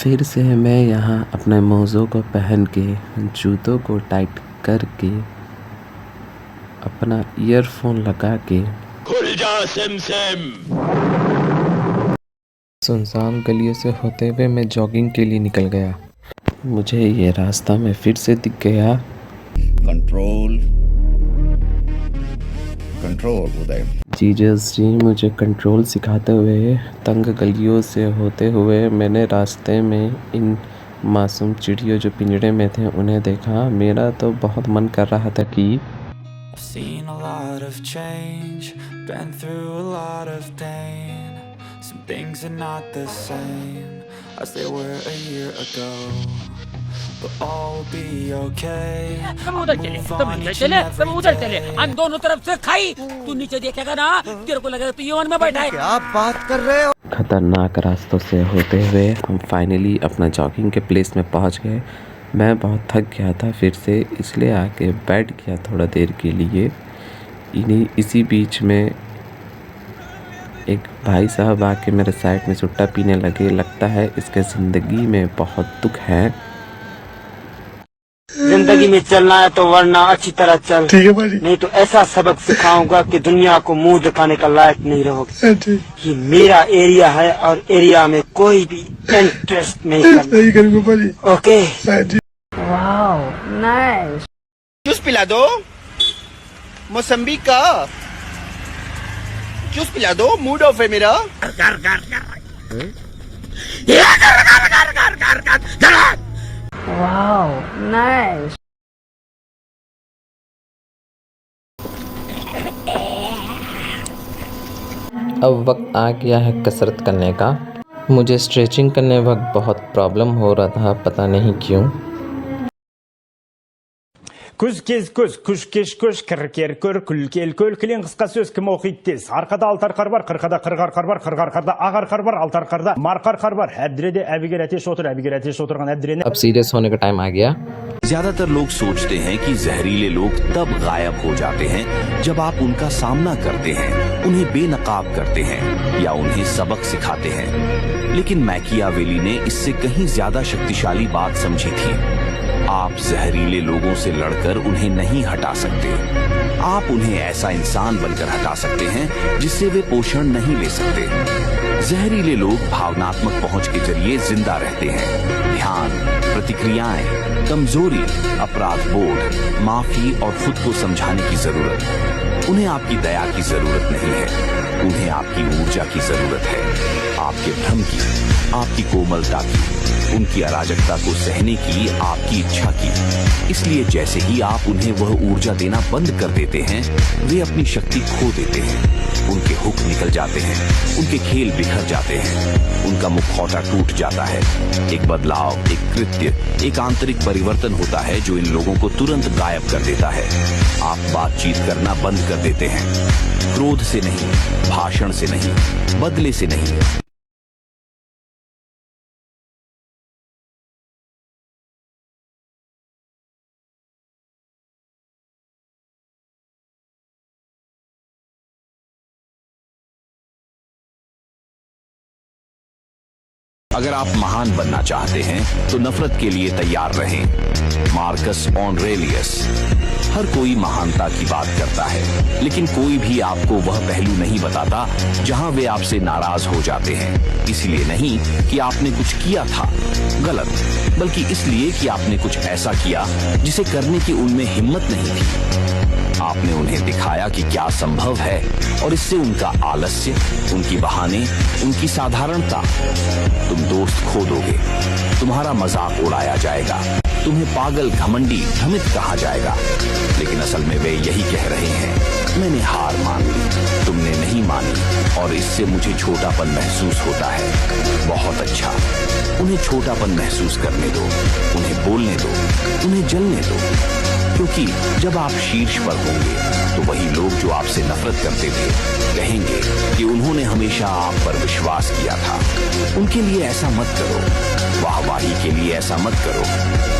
फिर से मैं यहाँ अपने मोज़ों को पहन के, जूतों को टाइट करके, अपना ईयरफोन लगा के खुल जा सिम सिम। सुनसान गलियों से होते हुए मैं जॉगिंग के लिए निकल गया। मुझे ये रास्ता में फिर से दिख गया। कंट्रोल कंट्रोल उदय। जीजस जी मुझे कंट्रोल सिखाते हुए तंग गलियों से होते हुए मैंने रास्ते में इन मासूम चिड़ियों जो पिंजड़े में थे उन्हें देखा। मेरा तो बहुत मन कर रहा था कि I've seen a lot of change, been through a lot of pain. Some things are not the same as they were a year ago, but all will be okay. सब उधर चले, सब नीचे चले, सब उधर चले। हम दोनों तरफ से खाई। तू नीचे देखेगा ना, तेरे को लगेगा तू यमन में बैठा है। क्या बात कर रहे हो? खतरनाक रास्तों से होते हुए हम फाइनली अपना जॉगिंग के प्लेस में पहुंच गए। मैं बहुत थक गया था फिर से, इसलिए आके बैठ गया थोड़ा देर के लिए। इसी बीच में एक भाई साहब आके मेरे साइड में सुट्टा पीने लगे। लगता है इसके ज़िंदगी में बहुत दुख है। जिंदगी में चलना है तो वरना अच्छी तरह चल, ठीक है भाई, नहीं तो ऐसा सबक सिखाऊंगा कि दुनिया को मुंह दिखाने का लायक नहीं रहोगे। ये मेरा एरिया है और एरिया में कोई भी इंटरेस्ट नहीं करना। Okay, wow nice. जूस पिला दो, मौसम्बी का जूस पिला दो, मूड ऑफ है मेरा। Wow nice. अब वक्त आ गया है कसरत करने का। मुझे स्ट्रेचिंग करने वक्त बहुत प्रॉब्लम हो रहा था, पता नहीं क्यों। Күз кез көз, күш кеш көш, кір көр, күл кел көл, кілең қысқа сөз кім оқиды тез. Арқада алтар қар бар, қырқада қырғар қар бар, қырғар қарда ағар қар бар, алтар қарда марқар қар бар। әбдіреде әбігер әтеш отырған әбдірене। अब सीरियस होने का टाइम आ गया। ज्यादातर लोग सोचते हैं कि जहरीले लोग तब गायब हो जाते हैं जब आप उनका सामना करते हैं, उन्हें बेनकाब करते हैं या उन्हें सबक सिखाते हैं। लेकिन मैकियावेली ने इससे कहीं ज्यादा शक्तिशाली बात समझी थी। आप जहरीले लोगों से लड़कर उन्हें नहीं हटा सकते। आप उन्हें ऐसा इंसान बनकर हटा सकते हैं जिससे वे पोषण नहीं ले सकते। जहरीले लोग भावनात्मक पहुंच के जरिए जिंदा रहते हैं। ध्यान, प्रतिक्रियाएं, कमजोरी, अपराध बोध, माफी और खुद को समझाने की जरूरत। उन्हें आपकी दया की जरूरत नहीं है, उन्हें आपकी ऊर्जा की जरूरत है। आपके भ्रम की, आपकी कोमलता की, उनकी अराजकता को सहने की आपकी इच्छा की। इसलिए जैसे ही आप उन्हें वह ऊर्जा देना बंद कर देते हैं, वे अपनी शक्ति खो देते हैं। उनके हुक निकल जाते हैं, उनके खेल बिखर जाते हैं, उनका मुखौटा टूट जाता है। एक बदलाव, एक कृत्य, एक आंतरिक परिवर्तन होता है जो इन लोगों को तुरंत गायब कर देता है। आप बातचीत करना बंद कर देते हैं, क्रोध से नहीं, भाषण से नहीं, बदले से नहीं। अगर आप महान बनना चाहते हैं तो नफरत के लिए तैयार रहें। Marcus Aurelius. हर कोई महानता की बात करता है, लेकिन कोई भी आपको वह पहलू नहीं बताता जहां वे आपसे नाराज हो जाते हैं। इसलिए नहीं कि आपने कुछ किया था गलत, बल्कि इसलिए कि आपने कुछ ऐसा किया जिसे करने की उनमें हिम्मत नहीं थी। आपने उन्हें दिखाया कि क्या संभव है, और इससे उनका आलस्य, उनकी बहाने, उनकी साधारणता, तुम दोस्त खो दोगे। तुम्हारा मजाक उड़ाया जाएगा, तुम्हें पागल, घमंडी, भ्रमित कहा जाएगा। लेकिन असल में वे यही कह रहे हैं, मैंने हार मान ली, तुमने नहीं मानी, और इससे मुझे छोटापन महसूस होता है। बहुत अच्छा, उन्हें छोटापन महसूस करने दो, उन्हें बोलने दो, उन्हें जलने दो। क्योंकि जब आप शीर्ष पर होंगे तो वही लोग जो आपसे नफरत करते थे कहेंगे कि उन्होंने हमेशा आप पर विश्वास किया था। उनके लिए ऐसा मत करो, वाहवाही के लिए ऐसा मत करो।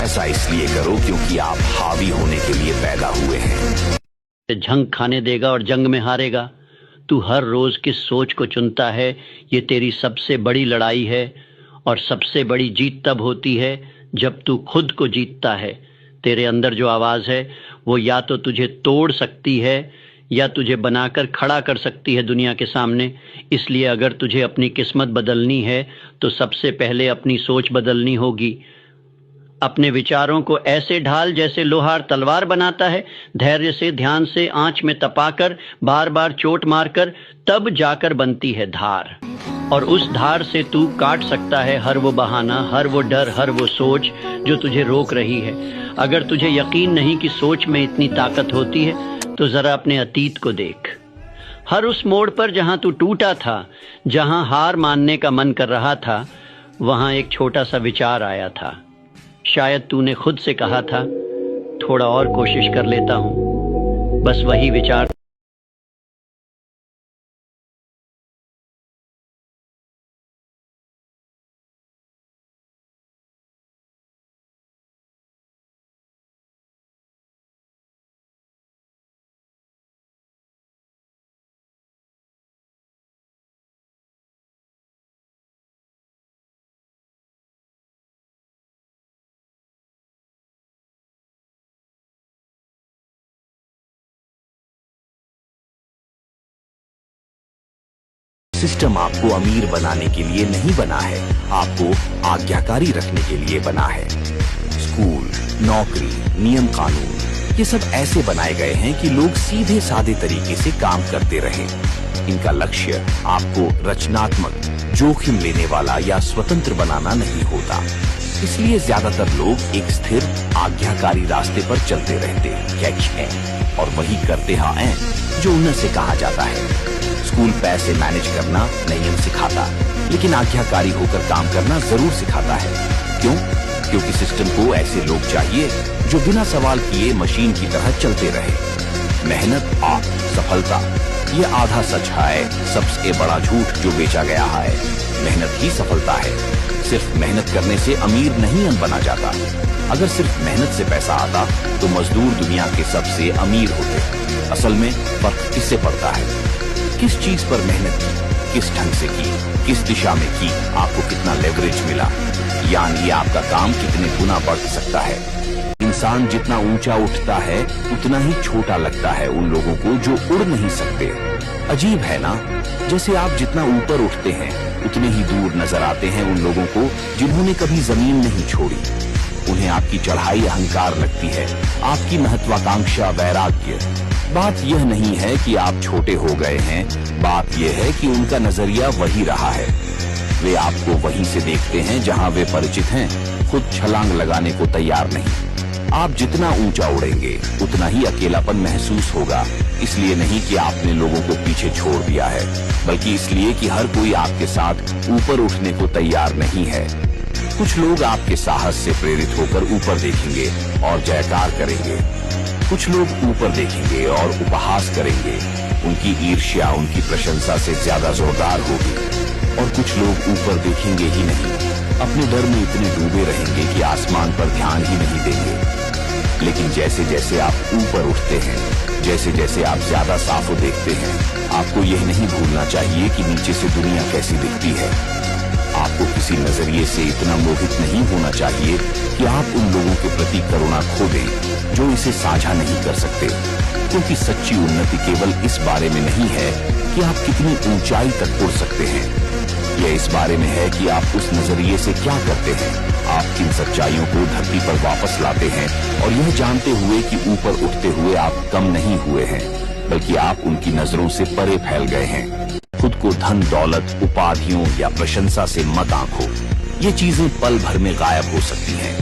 ऐसा इसलिए करो क्योंकि आप हावी होने के लिए पैदा हुए हैं। झंग खाने देगा और जंग में हारेगा। तू हर रोज किस सोच को चुनता है, ये तेरी सबसे बड़ी लड़ाई है। और सबसे बड़ी जीत तब होती है जब तू खुद को जीतता है। तेरे अंदर जो आवाज है वो या तो तुझे तोड़ सकती है या तुझे बनाकर खड़ा कर सकती है दुनिया के सामने। इसलिए अगर तुझे अपनी किस्मत बदलनी है तो सबसे पहले अपनी सोच बदलनी होगी। अपने विचारों को ऐसे ढाल जैसे लोहार तलवार बनाता है, धैर्य से, ध्यान से, आंच में तपाकर, बार बार चोट मारकर, तब जाकर बनती है धार। और उस धार से तू काट सकता है हर वो बहाना, हर वो डर, हर वो सोच जो तुझे रोक रही है। अगर तुझे यकीन नहीं कि सोच में इतनी ताकत होती है तो जरा अपने अतीत को देख। हर उस मोड़ पर जहां तू टूटा था, जहां हार मानने का मन कर रहा था, वहां एक छोटा सा विचार आया था। शायद तूने खुद से कहा था, थोड़ा और कोशिश कर लेता हूं। बस वही विचार सिस्टम आपको अमीर बनाने के लिए नहीं बना है, आपको आज्ञाकारी रखने के लिए बना है। स्कूल, नौकरी, नियम कानून ये सब ऐसे बनाए गए हैं कि लोग सीधे सादे तरीके से काम करते रहें। इनका लक्ष्य आपको रचनात्मक, जोखिम लेने वाला या स्वतंत्र बनाना नहीं होता। इसलिए ज्यादातर लोग एक स्थिर, आज्ञाकारी रास्ते पर चलते रहते हैं और वही करते हैं जो उन्हें से कहा जाता है। स्कूल पैसे मैनेज करना नियम सिखाता, लेकिन आज्ञाकारी होकर काम करना जरूर सिखाता है। क्यों? क्योंकि सिस्टम को ऐसे लोग चाहिए जो बिना सवाल किए मशीन की तरह चलते रहे। मेहनत और सफलता ये आधा सच है, सबसे बड़ा झूठ जो बेचा गया है। मेहनत ही सफलता है। सिर्फ मेहनत करने से अमीर नहीं बना जाता। अगर सिर्फ मेहनत से पैसा आता तो मजदूर दुनिया के सबसे अमीर होते। असल में फर्क किससे पड़ता है? किस चीज पर मेहनत की, किस ढंग से की, किस दिशा में की, आपको कितना लेवरेज मिला, यानी आपका काम कितने गुना बढ़ सकता है। इंसान जितना ऊंचा उठता है उतना ही छोटा लगता है उन लोगों को जो उड़ नहीं सकते। अजीब है ना? जैसे आप जितना ऊपर उठते हैं उतने ही दूर नजर आते हैं उन लोगों को जिन्होंने कभी जमीन नहीं छोड़ी। उन्हें आपकी चढ़ाई अहंकार लगती है, आपकी महत्वाकांक्षा वैराग्य। बात यह नहीं है कि आप छोटे हो गए हैं, बात यह है कि उनका नजरिया वही रहा है। वे आपको वहीं से देखते हैं जहां वे परिचित हैं, खुद छलांग लगाने को तैयार नहीं। आप जितना ऊंचा उड़ेंगे उतना ही अकेलापन महसूस होगा। इसलिए नहीं कि आपने लोगों को पीछे छोड़ दिया है, बल्कि इसलिए कि हर कोई आपके साथ ऊपर उठने को तैयार नहीं है। कुछ लोग आपके साहस से प्रेरित होकर ऊपर देखेंगे और जयकार करेंगे। कुछ लोग ऊपर देखेंगे और उपहास करेंगे। उनकी ईर्ष्या उनकी प्रशंसा से ज्यादा जोरदार होगी। और कुछ लोग ऊपर देखेंगे ही नहीं, अपने डर में इतने डूबे रहेंगे कि आसमान पर ध्यान ही नहीं देंगे। लेकिन जैसे जैसे आप ऊपर उठते हैं, जैसे जैसे आप ज्यादा साफ देखते हैं, आपको यह नहीं भूलना चाहिए कि नीचे से दुनिया कैसी दिखती है। आपको किसी नजरिए से इतना मोहित नहीं होना चाहिए कि आप उन लोगों के प्रति करुणा खो दें जो इसे साझा नहीं कर सकते। क्योंकि सच्ची उन्नति केवल इस बारे में नहीं है कि आप कितनी ऊंचाई तक उड़ सकते हैं, यह इस बारे में है कि आप उस नजरिए से क्या करते हैं। आप किन सच्चाइयों को धरती पर वापस लाते हैं और यह जानते हुए कि ऊपर उठते हुए आप कम नहीं हुए हैं, बल्कि आप उनकी नजरों से परे फैल गए हैं। खुद को धन, दौलत, उपाधियों या प्रशंसा से मत आंको। ये चीजें पल भर में गायब हो सकती हैं।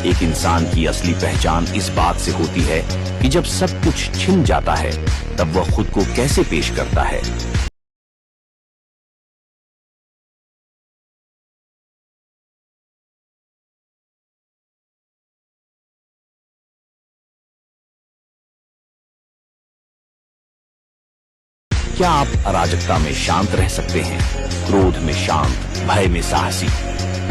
एक इंसान की असली पहचान इस बात से होती है कि जब सब कुछ छिन जाता है तब वह खुद को कैसे पेश करता है। क्या आप अराजकता में शांत रह सकते हैं, क्रोध में शांत, भय में साहसी?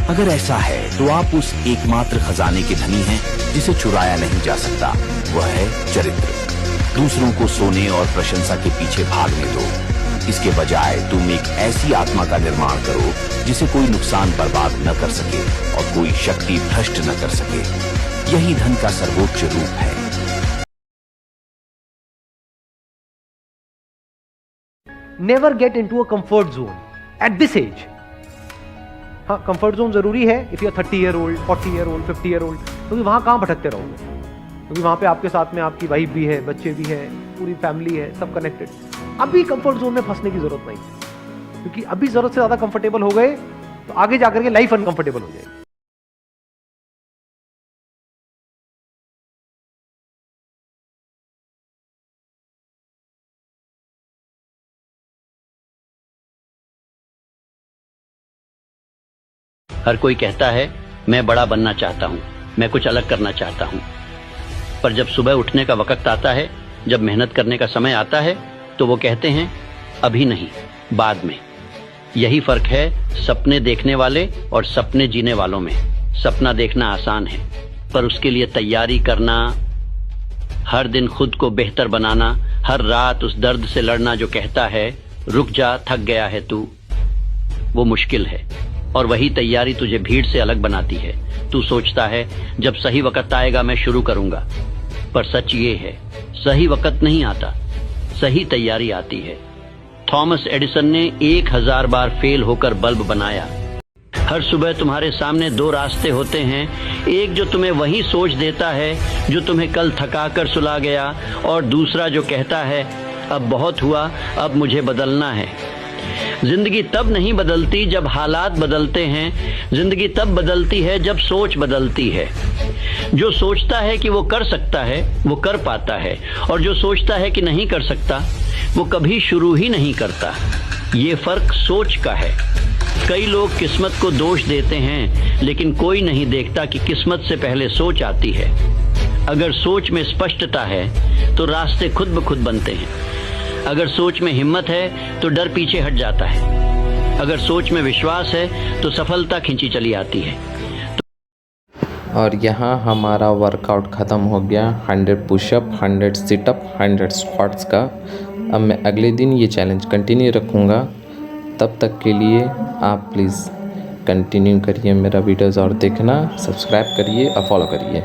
अगर ऐसा है तो आप उस एकमात्र खजाने के धनी हैं जिसे चुराया नहीं जा सकता। वह है चरित्र। दूसरों को सोने और प्रशंसा के पीछे भागने दो। इसके बजाय तुम एक ऐसी आत्मा का निर्माण करो जिसे कोई नुकसान बर्बाद न कर सके और कोई शक्ति भ्रष्ट न कर सके। यही धन का सर्वोच्च रूप है। Never get into a comfort zone at this age. हाँ, कंफर्ट जोन जरूरी है if you are 30 year old, 40 year old, 50 year old, क्योंकि वहां कहां भटकते रहोगे, क्योंकि वहां पे आपके साथ में आपकी वाइफ भी है, बच्चे भी हैं, पूरी फैमिली है, सब कनेक्टेड। अभी कंफर्ट जोन में फंसने की जरूरत नहीं, क्योंकि अभी जरूरत से ज्यादा कंफर्टेबल हो गए तो आगे जाकर के लाइफ अनकंफर्टेबल हो जाएगी। हर कोई कहता है मैं बड़ा बनना चाहता हूं, मैं कुछ अलग करना चाहता हूं, पर जब सुबह उठने का वक्त आता है, जब मेहनत करने का समय आता है, तो वो कहते हैं अभी नहीं, बाद में। यही फर्क है सपने देखने वाले और सपने जीने वालों में। सपना देखना आसान है, पर उसके लिए तैयारी करना, हर दिन खुद को बेहतर बनाना, हर रात उस दर्द से लड़ना जो कहता है रुक जा, थक गया है तू, वो मुश्किल है। और वही तैयारी तुझे भीड़ से अलग बनाती है। तू सोचता है जब सही वक्त आएगा मैं शुरू करूंगा, पर सच ये है सही वक्त नहीं आता, सही तैयारी आती है। थॉमस एडिसन ने 1000 बार फेल होकर बल्ब बनाया। हर सुबह तुम्हारे सामने 2 रास्ते होते हैं, एक जो तुम्हें वही सोच देता है जो तुम्हें कल थकाकर सुला गया, और दूसरा जो कहता है अब बहुत हुआ, अब मुझे बदलना है। जिंदगी तब नहीं बदलती जब हालात बदलते हैं, जिंदगी तब बदलती है जब सोच बदलती है। जो सोचता है कि वो कर सकता है वो कर पाता है, और जो सोचता है कि नहीं कर सकता वो कभी शुरू ही नहीं करता। ये फर्क सोच का है। कई लोग किस्मत को दोष देते हैं, लेकिन कोई नहीं देखता कि किस्मत से पहले सोच आती है। अगर सोच में स्पष्टता है तो रास्ते खुद ब खुद बनते हैं। अगर सोच में हिम्मत है तो डर पीछे हट जाता है। अगर सोच में विश्वास है तो सफलता खींची चली आती है। और यहाँ हमारा वर्कआउट ख़त्म हो गया। 100 पुशअप, 100 सिटअप, 100 स्क्वाट्स का। अब मैं अगले दिन ये चैलेंज कंटिन्यू रखूँगा। तब तक के लिए आप प्लीज़ कंटिन्यू करिए मेरा वीडियोज़ और देखना, सब्सक्राइब करिए और फॉलो करिए।